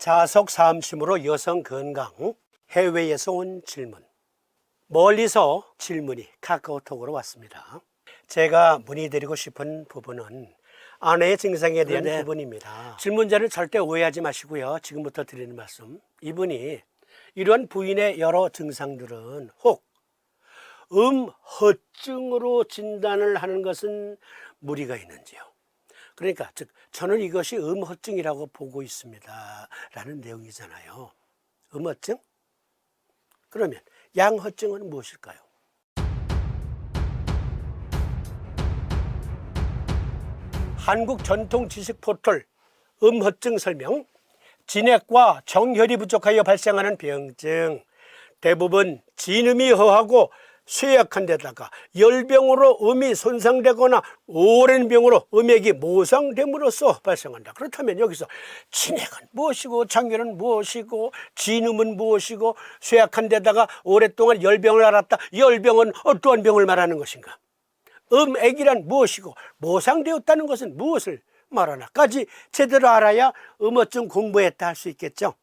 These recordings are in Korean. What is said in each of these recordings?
자석 삼심으로 여성 건강, 해외에서 온 질문. 멀리서 질문이 카카오톡으로 왔습니다. 제가 문의드리고 싶은 부분은 아내의 증상에 대한 부분입니다. 질문자는 절대 오해하지 마시고요. 지금부터 드리는 말씀. 이분이 이러한 부인의 여러 증상들은 혹 음허증으로 진단을 하는 것은 무리가 있는지요. 그러니까 즉 저는 이것이 음허증이라고 보고 있습니다 라는 내용이잖아요. 음허증? 그러면 양허증은 무엇일까요? 한국 전통 지식 포털 음허증 설명. 진액과 정혈이 부족하여 발생하는 병증. 대부분 진음이 허하고 쇠약한 데다가 열병으로 음이 손상되거나 오랜 병으로 음액이 모상됨으로써 발생한다. 그렇다면 여기서 진액은 무엇이고 정혈은 무엇이고 진음은 무엇이고 쇠약한 데다가 오랫동안 열병을 앓았다. 열병은 어떠한 병을 말하는 것인가? 음액이란 무엇이고 모상되었다는 것은 무엇을 말하나까지 제대로 알아야 음허증 공부했다 할 수 있겠죠.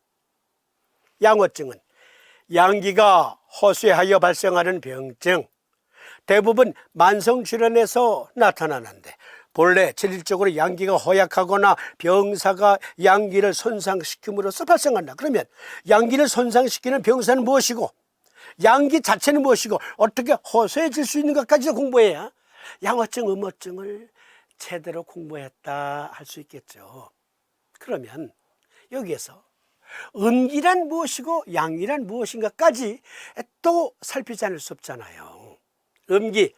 양허증은 양기가 허쇠하여 발생하는 병증. 대부분 만성질환에서 나타나는데 본래 질적으로 양기가 허약하거나 병사가 양기를 손상시킴으로써 발생한다. 그러면 양기를 손상시키는 병사는 무엇이고 양기 자체는 무엇이고 어떻게 허쇠해질 수 있는 것까지 공부해야 양허증, 음허증을 제대로 공부했다 할 수 있겠죠. 그러면 여기에서 음기란 무엇이고 양기란 무엇인가까지 또 살피지 않을 수 없잖아요. 음기,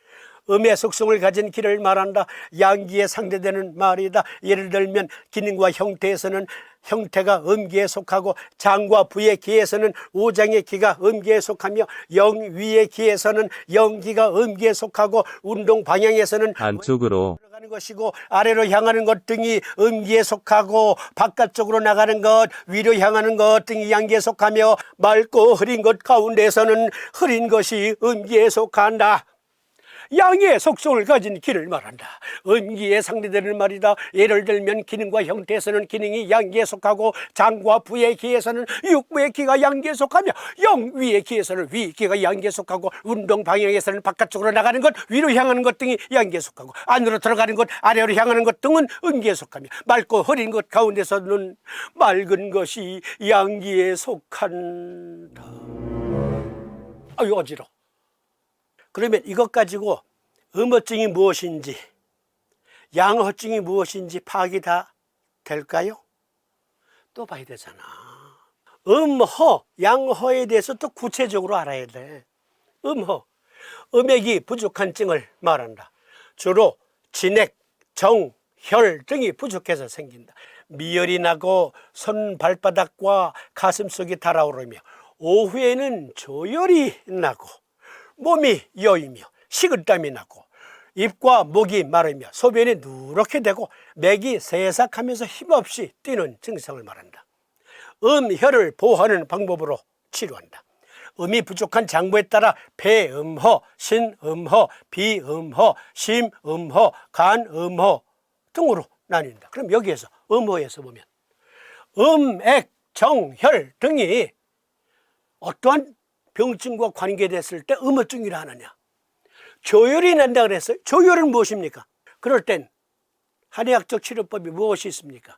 음의 속성을 가진 기를 말한다. 양기에 상대되는 말이다. 예를 들면 기능과 형태에서는 형태가 음기에 속하고 장과 부의 기에서는 오장의 기가 음기에 속하며 영위의 기에서는 영기가 음기에 속하고 운동 방향에서는 안쪽으로 들어가는 것이고 아래로 향하는 것 등이 음기에 속하고 바깥쪽으로 나가는 것 위로 향하는 것 등이 양기에 속하며 맑고 흐린 것 가운데에서는 흐린 것이 음기에 속한다. 양의 속성을 가진 기를 말한다. 음기에 상대되는 말이다. 예를 들면 기능과 형태에서는 기능이 양기에 속하고 장과 부의 기에서는 육부의 기가 양기에 속하며 영위의 기에서는 위기가 양기에 속하고 운동 방향에서는 바깥쪽으로 나가는 것 위로 향하는 것 등이 양기에 속하고 안으로 들어가는 것 아래로 향하는 것 등은 음기에 속하며 맑고 흐린 것 가운데서는 맑은 것이 양기에 속한다. 아유 어지러워. 그러면 이것 가지고 음허증이 무엇인지 양허증이 무엇인지 파악이 다 될까요? 또 봐야 되잖아. 음허, 양허에 대해서 또 구체적으로 알아야 돼. 음허, 음액이 부족한 증을 말한다. 주로 진액, 정, 혈 등이 부족해서 생긴다. 미열이 나고 손 발바닥과 가슴속이 달아오르며 오후에는 조열이 나고 몸이 여이며 식은땀이 나고 입과 목이 마르며 소변이 누렇게 되고 맥이 새삭하면서 힘없이 뛰는 증상을 말한다. 음혈을 보호하는 방법으로 치료한다. 음이 부족한 장부에 따라 폐음허, 신음허, 비음허, 심음허, 간음허 등으로 나뉜다. 그럼 여기에서 음허에서 보면 음액, 정, 혈 등이 어떠한 병증과 관계됐을 때 음허증이라 하느냐. 조열이 난다 그랬어요. 조열은 무엇입니까? 그럴 땐 한의학적 치료법이 무엇이 있습니까?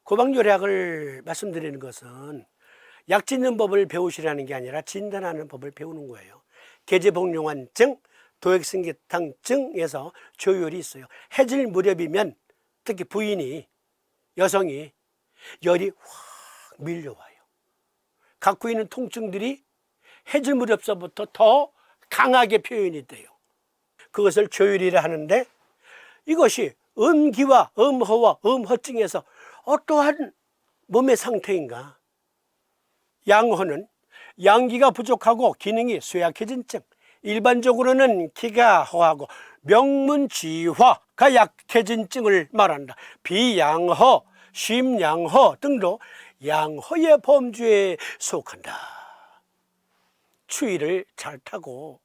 고방요리학을 말씀드리는 것은 약 짓는 법을 배우시라는 게 아니라 진단하는 법을 배우는 거예요. 계제복용환증, 도액성기탕증에서 조열이 있어요. 해질 무렵이면 특히 부인이 여성이 열이 확 밀려와요. 갖고 있는 통증들이 해질 무렵서부터 더 강하게 표현이 돼요. 그것을 조열이라 하는데 이것이 음기와 음허와 음허증에서 어떠한 몸의 상태인가? 양허는 양기가 부족하고 기능이 쇠약해진 증. 일반적으로는 기가 허하고 명문지화가 약해진 증을 말한다. 비양허, 심양허 등도 양허의 범주에 속한다. 추위를 잘 타고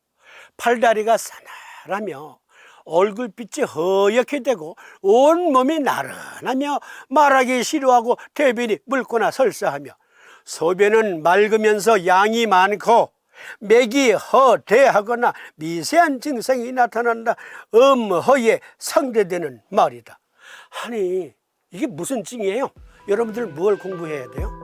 팔다리가 싸늘하며 얼굴빛이 허옇게 되고 온몸이 나른하며 말하기 싫어하고 대변이 묽거나 설사하며 소변은 맑으면서 양이 많고 맥이 허대하거나 미세한 증상이 나타난다. 음허에 상대되는 말이다. 아니 이게 무슨 증이에요? 여러분들 뭘 공부해야 돼요?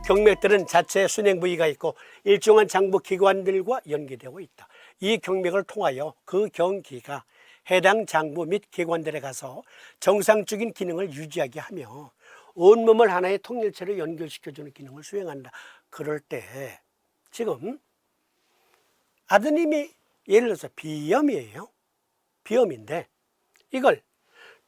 경맥들은 자체 순행 부위가 있고 일정한 장부 기관들과 연계되고 있다. 이 경맥을 통하여 그 경기가 해당 장부 및 기관들에 가서 정상적인 기능을 유지하게 하며 온몸을 하나의 통일체로 연결시켜주는 기능을 수행한다. 그럴 때 지금 아드님이 예를 들어서 비염이에요. 비염인데 이걸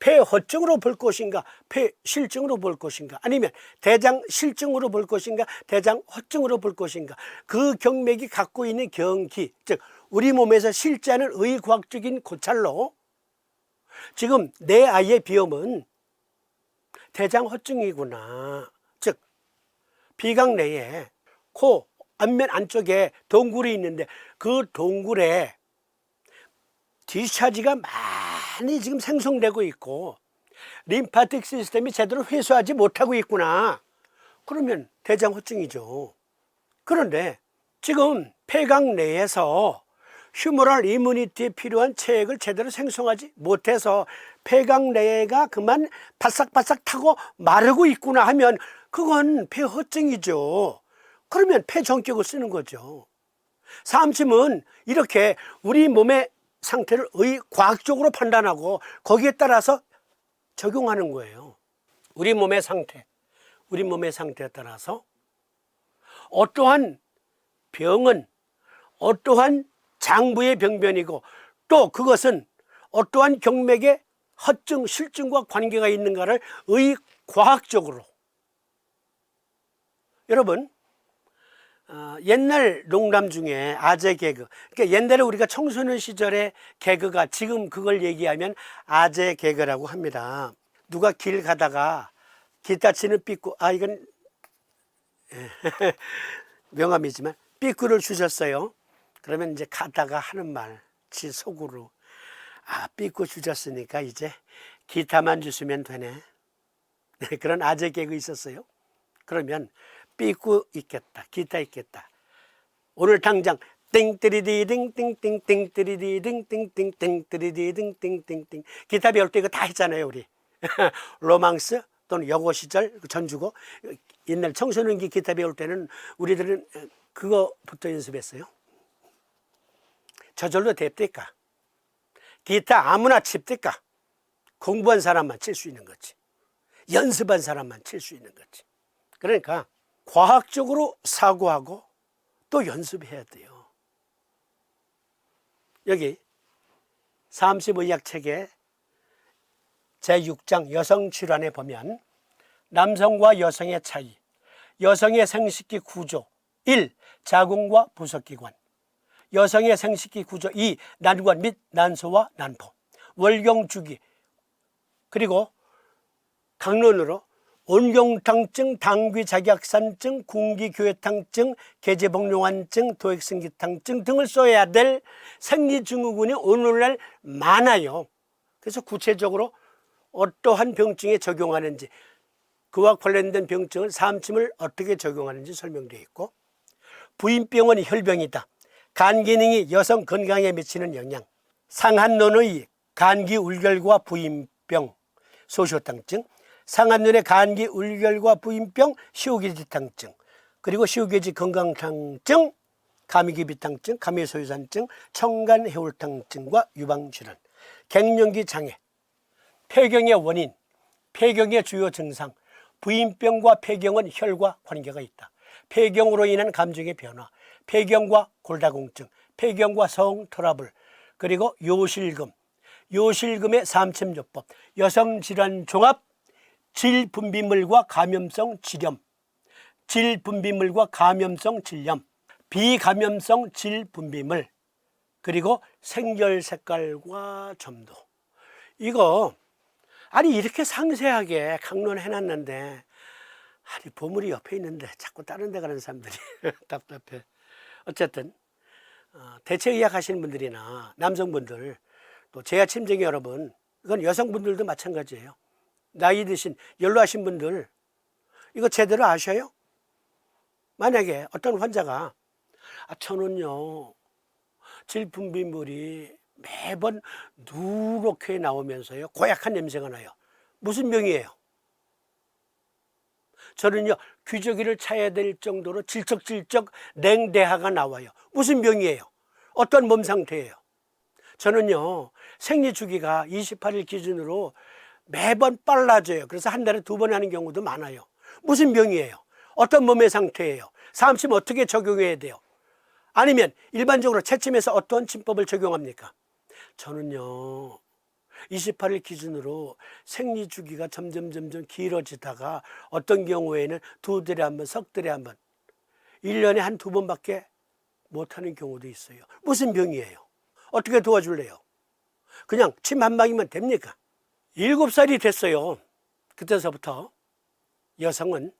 폐허증으로 볼 것인가 폐실증으로 볼 것인가 아니면 대장실증으로 볼 것인가 대장허증으로 볼 것인가, 그 경맥이 갖고 있는 경기, 즉 우리 몸에서 실제하는 의과학적인 고찰로 지금 내 아이의 비염은 대장허증이구나, 즉 비강 내에 코 안면 안쪽에 동굴이 있는데 그 동굴에 디스차지가 많이 지금 생성되고 있고 림파틱 시스템이 제대로 회수하지 못하고 있구나. 그러면 대장허증이죠. 그런데 지금 폐강 내에서 휴머럴 이뮤니티에 필요한 체액을 제대로 생성하지 못해서 폐강 내가 그만 바싹바싹 타고 마르고 있구나 하면 그건 폐허증이죠. 그러면 폐전격을 쓰는 거죠. 삼심은 이렇게 우리 몸의 상태를 과학적으로 판단하고 거기에 따라서 적용하는 거예요. 우리 몸의 상태에 따라서 어떠한 병은 어떠한 장부의 병변이고 또 그것은 어떠한 경맥의 허증, 실증과 관계가 있는가를 의과학적으로. 여러분 옛날 농담 중에 아재 개그, 그러니까 옛날에 우리가 청소년 시절의 개그가 지금 그걸 얘기하면 아재 개그라고 합니다. 누가 길 가다가 기타 치는 삐꾸, 이건 명함이지만 삐꾸를 주셨어요. 그러면 이제 가다가 하는 말, 지 속으로 삐꾸 주셨으니까 이제 기타만 주시면 되네. 그런 아재 개그 있었어요. 그러면 삐꾸 있겠다, 기타 있겠다. 오늘 당장 띵뜨리디딩 띵띵 띵뜨리디딩 띵띵 띵뜨리디딩 띵띵띵. 기타 배울 때 이거 다 했잖아요 우리. 로망스 또는 여고 시절 전주고 옛날 청소년기 기타 배울 때는 우리들은 그거부터 연습했어요. 저절로 됩니까? 기타 아무나 칩니까? 공부한 사람만 칠 수 있는 거지. 연습한 사람만 칠 수 있는 거지. 그러니까 과학적으로 사고하고 또 연습해야 돼요. 여기 35약 책의 제6장 여성질환에 보면 남성과 여성의 차이, 여성의 생식기 구조 1. 자궁과 부속기관, 여성의 생식기 구조 2. 난관 및 난소와 난포, 월경주기, 그리고 강론으로 온경탕증, 당귀작약산증, 군기교회탕증, 계제복용환증, 도액성기탕증 등을 써야 될 생리증후군이 오늘날 많아요. 그래서 구체적으로 어떠한 병증에 적용하는지, 그와 관련된 병증을 삼침을 어떻게 적용하는지 설명되어 있고, 부인병은 혈병이다. 간 기능이 여성 건강에 미치는 영향, 상한론의 간기 울결과 부인병, 소쇼탕증, 상한눈의 간기 울결과 부인병, 시오게지탕증, 그리고 시오게지 건강탕증, 가미기비탕증, 가미소유산증, 청간해울탕증과 유방질환, 갱년기 장애, 폐경의 원인, 폐경의 주요 증상, 부인병과 폐경은 혈과 관계가 있다. 폐경으로 인한 감정의 변화, 폐경과 골다공증, 폐경과 성 트러블, 그리고 요실금, 요실금의 삼침요법, 여성질환 종합, 질분비물과 감염성 질염, 질분비물과 감염성 질염, 비감염성 질분비물, 그리고 생결색깔과 점도. 이거 아니 이렇게 상세하게 강론해 놨는데 아니 보물이 옆에 있는데 자꾸 다른 데 가는 사람들이 답답해. 어쨌든 대체의학 하시는 분들이나 남성분들, 또 제아침쟁이 여러분, 이건 여성분들도 마찬가지예요. 나이 드신 연로하신 분들 이거 제대로 아셔요? 만약에 어떤 환자가 저는요 질분비물이 매번 누렇게 나오면서요 고약한 냄새가 나요. 무슨 병이에요? 저는요 귀저귀를 차야 될 정도로 질척질척 냉대하가 나와요. 무슨 병이에요? 어떤 몸 상태예요? 저는요 생리 주기가 28일 기준으로 매번 빨라져요. 그래서 한 달에 2번 하는 경우도 많아요. 무슨 병이에요? 어떤 몸의 상태예요? 사암침 어떻게 적용해야 돼요? 아니면 일반적으로 채침에서 어떤 침법을 적용합니까? 저는요 28일 기준으로 생리 주기가 점점 길어지다가 어떤 경우에는 2달에 한 번, 석 달에 한 번, 1년에 한 2번밖에 못하는 경우도 있어요. 무슨 병이에요? 어떻게 도와줄래요? 그냥 침 한 방이면 됩니까? 7살이 됐어요. 그때서부터 여성은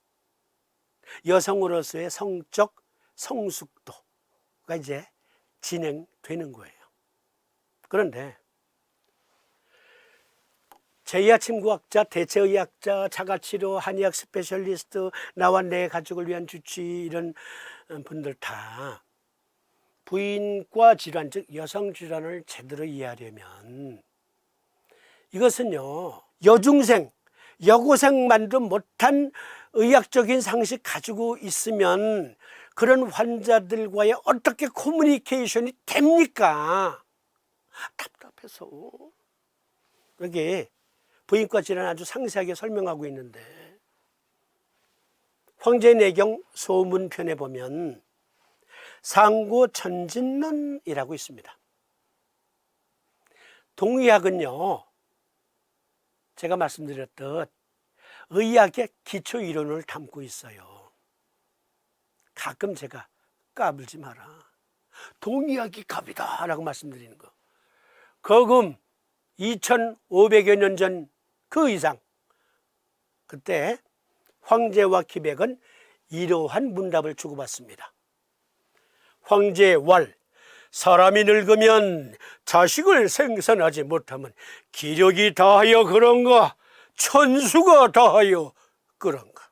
여성으로서의 성적 성숙도가 이제 진행되는 거예요. 그런데 제이아침구학자, 대체의학자, 자가치료, 한의학 스페셜리스트, 나와 내 가족을 위한 주치, 이런 분들 다 부인과 질환, 즉 여성 질환을 제대로 이해하려면 이것은요 여중생, 여고생만도 못한 의학적인 상식 가지고 있으면 그런 환자들과의 어떻게 커뮤니케이션이 됩니까? 답답해서. 여기 부인과 질환 아주 상세하게 설명하고 있는데 황제내경 소문편에 보면 상고천진론이라고 있습니다. 동의학은요 제가 말씀드렸듯 의학의 기초 이론을 담고 있어요. 가끔 제가 까불지 마라, 동의학이 갑이다 라고 말씀드리는 거. 거금 2500여 년 전 그 이상, 그때 황제와 기백은 이러한 문답을 주고받습니다. 황제왈, 사람이 늙으면 자식을 생산하지 못하면 기력이 다하여 그런가, 천수가 다하여 그런가.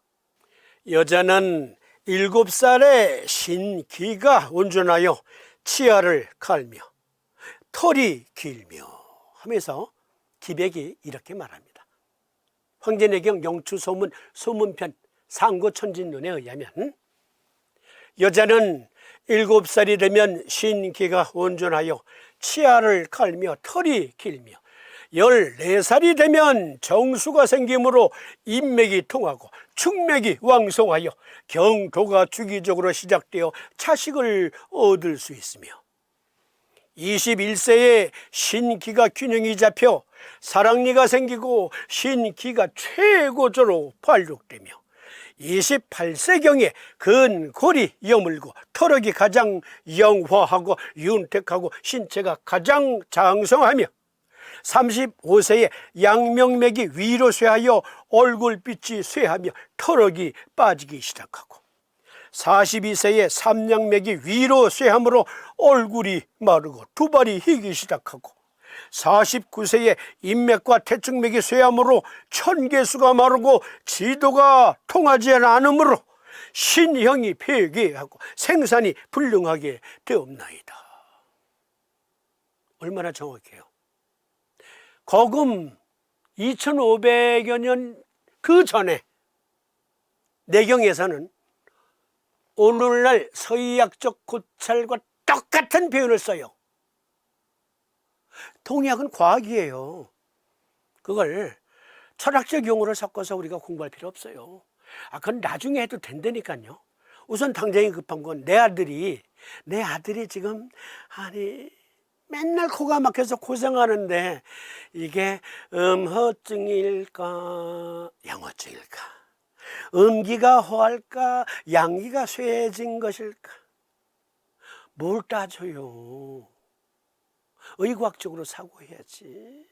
여자는 7살에 신기가 온전하여 치아를 갈며 털이 길며 하면서 기백이 이렇게 말합니다. 황제내경 영추소문 소문편 상고천진론에 의하면 여자는 7살이 되면 신기가 온전하여 치아를 갈며 털이 길며 14살이 되면 정수가 생기므로 인맥이 통하고 축맥이 왕성하여 경도가 주기적으로 시작되어 자식을 얻을 수 있으며 21세에 신기가 균형이 잡혀 사랑니가 생기고 신기가 최고조로 발육되며 28세경에 근골이 여물고 터럭이 가장 영화하고 윤택하고 신체가 가장 장성하며 35세에 양명맥이 위로 쇠하여 얼굴빛이 쇠하며 터럭이 빠지기 시작하고 42세에 삼양맥이 위로 쇠하므로 얼굴이 마르고 두발이 희기 시작하고 49세에 인맥과 태축맥이 쇠하므로 천개수가 마르고 지도가 통하지 않으므로 신형이 폐괴하고 생산이 불능하게 되옵나이다. 얼마나 정확해요. 거금 2500여 년 그 전에 내경에서는 오늘날 서의학적 고찰과 똑같은 표현을 써요. 동의학은 과학이에요. 그걸 철학적 용어를 섞어서 우리가 공부할 필요 없어요. 그건 나중에 해도 된다니까요. 우선 당장이 급한 건 내 아들이 지금 맨날 코가 막혀서 고생하는데 이게 음허증일까 양허증일까, 음기가 허할까 양기가 쇠해진 것일까, 뭘 따져요. 의과학적으로 사고해야지.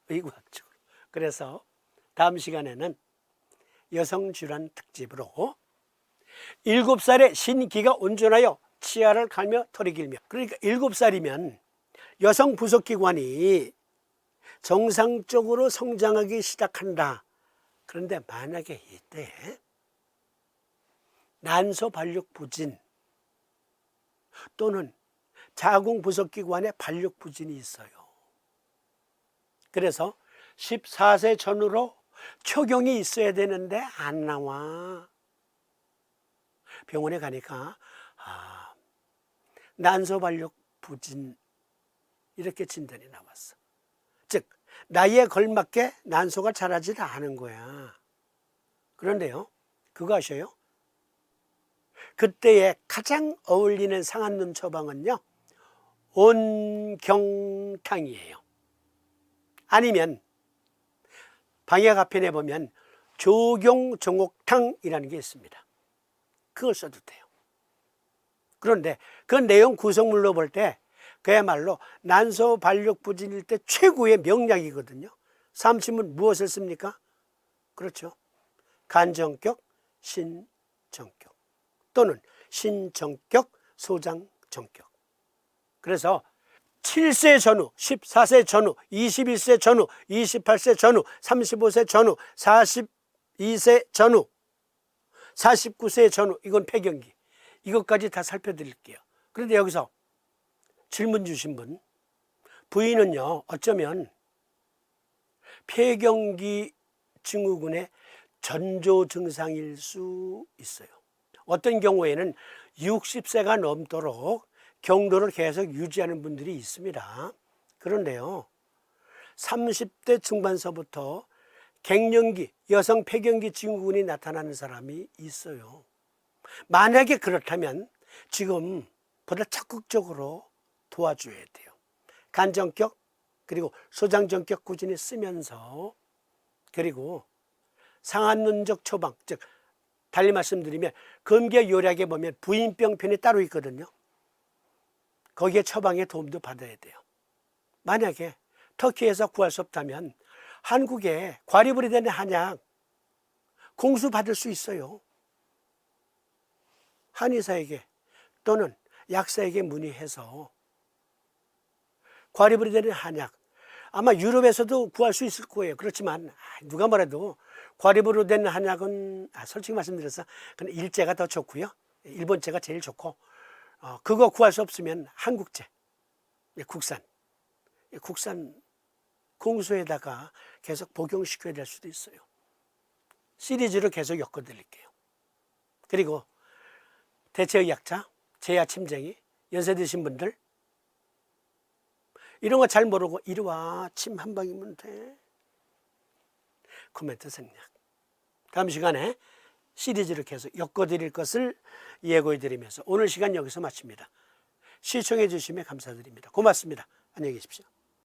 의과학적으로. 그래서 다음 시간에는 여성질환 특집으로 7살에 신기가 온전하여 치아를 갈며 털이 길며, 그러니까 7살이면 여성 부속기관이 정상적으로 성장하기 시작한다. 그런데 만약에 이때 난소 발육 부진 또는 자궁 부속기관에 발육 부진이 있어요. 그래서 14세 전후로 초경이 있어야 되는데 안 나와. 병원에 가니까 난소 발육 부진 이렇게 진단이 나왔어. 즉 나이에 걸맞게 난소가 자라지 않은 거야. 그런데요, 그거 아셔요? 그때에 가장 어울리는 상한눈 처방은요, 온경탕이에요. 아니면 방역화편에 보면 조경정옥탕이라는 게 있습니다. 그걸 써도 돼요. 그런데 그 내용 구성물로 볼 때 그야말로 난소 발육 부진일 때 최고의 명약이거든요. 삼침은 무엇을 씁니까? 그렇죠. 간정격, 신정격 또는 신정격, 소장정격. 그래서 7세 전후, 14세 전후, 21세 전후, 28세 전후, 35세 전후, 42세 전후, 49세 전후, 이건 폐경기. 이것까지 다 살펴드릴게요. 그런데 여기서 질문 주신 분, 부인은요, 어쩌면 폐경기 증후군의 전조 증상일 수 있어요. 어떤 경우에는 60세가 넘도록 경도를 계속 유지하는 분들이 있습니다. 그런데요, 30대 중반서부터 갱년기, 여성 폐경기 증후군이 나타나는 사람이 있어요. 만약에 그렇다면 지금보다 적극적으로 도와줘야 돼요. 간정격 그리고 소장정격 꾸준히 쓰면서, 그리고 상한눈적 처방, 즉 달리 말씀드리면 금계 요약에 보면 부인병 편이 따로 있거든요. 거기에 처방의 도움도 받아야 돼요. 만약에 터키에서 구할 수 없다면 한국에 과리불이 되는 한약 공수받을 수 있어요. 한의사에게 또는 약사에게 문의해서 과리불이 되는 한약, 아마 유럽에서도 구할 수 있을 거예요. 그렇지만 누가 뭐래도 과리불로 된 한약은 솔직히 말씀드려서 그냥 일제가 더 좋고요, 일본제가 제일 좋고, 그거 구할 수 없으면 한국제, 국산 공수에다가 계속 복용시켜야 될 수도 있어요. 시리즈로 계속 엮어드릴게요. 그리고 대체의학자, 제야침쟁이, 연세 드신 분들 이런 거 잘 모르고 이리 와, 침 한 방이면 돼. 코멘트 생략. 다음 시간에 시리즈를 계속 엮어드릴 것을 예고해드리면서 오늘 시간 여기서 마칩니다. 시청해 주시면 감사드립니다. 고맙습니다. 안녕히 계십시오.